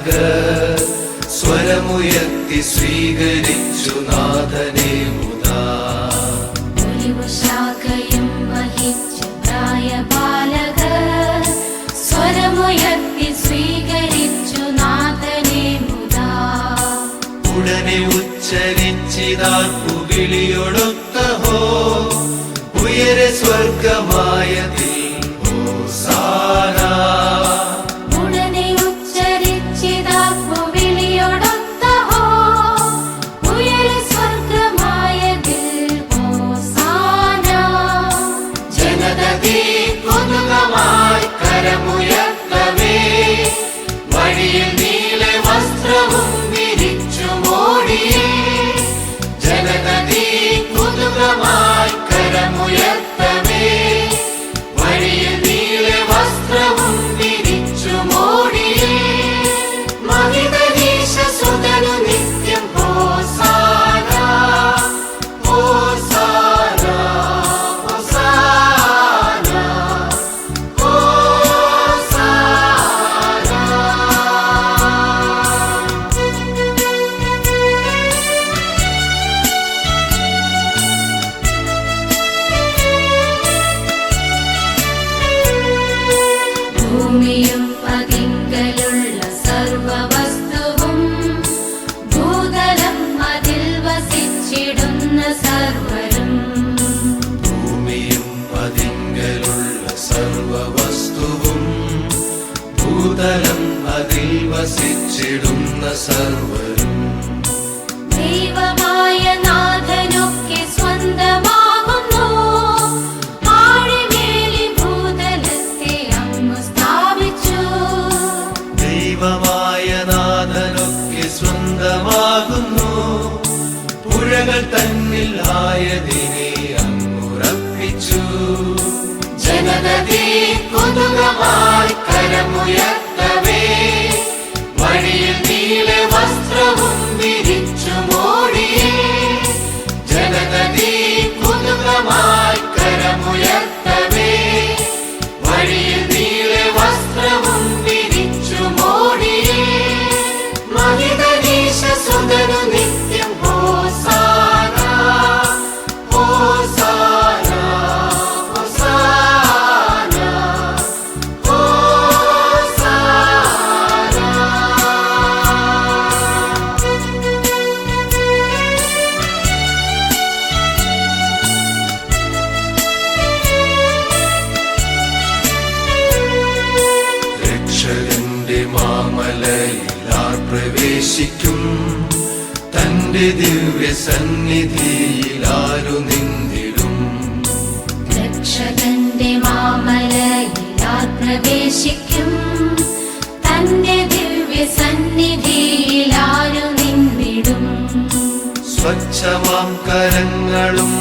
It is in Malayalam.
ബാലകർ സ്വരമുയർത്തി സ്വീകരിച്ചു നാഥനെ മുതാ. ശാഖയും വഹിച്ച പ്രായബാലകർ സ്വരമുയർത്തി സ്വീകരിച്ചു നാഥനെ മുതാ. ഉടനെ ഉച്ചരിച്ചിതാർപ്പുവിളിയൊടുത്തഹോ ഉയരെ സ്വർഗമായതിൽ ഹോസാന. ഉടനെ ഉച്ചരിച്ചിതാർപ്പുവിളിയൊടുത്തഹോ ഉയരെ സ്വർഗമായതിൽ ഹോസാന. ജനതീ കൊതുകമായി കരമുയർത്തവേ വഴിയിൽ നീല വസ്ത്രവും വിരിച്ചു മോടിയേ. ജനതീ കൊതുകമായി കരമുയർത്തവേ വഴിയിൽ നീല വസ്ത്രവും വിരിച്ചു മോടിയേ. മഹിതനീശ സുതനു നിത്യം ഹോസാന ഹോസാന ഹോസാന ഹോസാന. ഭൂമിയും അതിങ്കലുള്ള സർവവസ്തുവും ഭൂതലം അതിൽ വസിച്ചിടുന്ന സർവരും. ഭൂമിയും അതിങ്കലുള്ള സർവവസ്തുവും ഭൂതലം അതിൽ വസിച്ചിടുന്ന സർവരും. ദൈവമായ നാഥനൊക്കെ സ്വന്തമാകുന്നു. ആഴിമേലി ഭൂതലത്തെ അങ്ങ് സ്ഥാപിച്ചു. ദൈവമായ നാഥനൊക്കെ സ്വന്തമാകുന്നു. പുഴകൾ തന്നിൽ ആയതിനെ അങ്ങുറപ്പിച്ചു. ജനതീ കൊതുകമായി കരമുയർത്തവേ വഴിയിൽ നീല വസ്ത്രവും വിരിച്ചു മോടിയേ. ജനതീ കൊതുകമായി കരമുയർത്തവേ വഴിയിൽ നീല വസ്ത്രവും വിരിച്ചു മോടിയേ. മഹിതനീശ സുതനു നിത്യം ഹോസാന ഹോസാന ഹോസാന ഹോസാന. രക്ഷകന്റെ മാമലയിലാർ പ്രവേശിക്കും. തന്റെ ദിവ്യ സന്നിധിയിലാരു നിന്നിടും. രക്ഷകന്റെ മാമലയിലാർ പ്രവേശിക്കും. തന്റെ ദിവ്യ സന്നിധിയിലാരു നിന്നിടും. സ്വച്ഛമാം കരങ്ങളും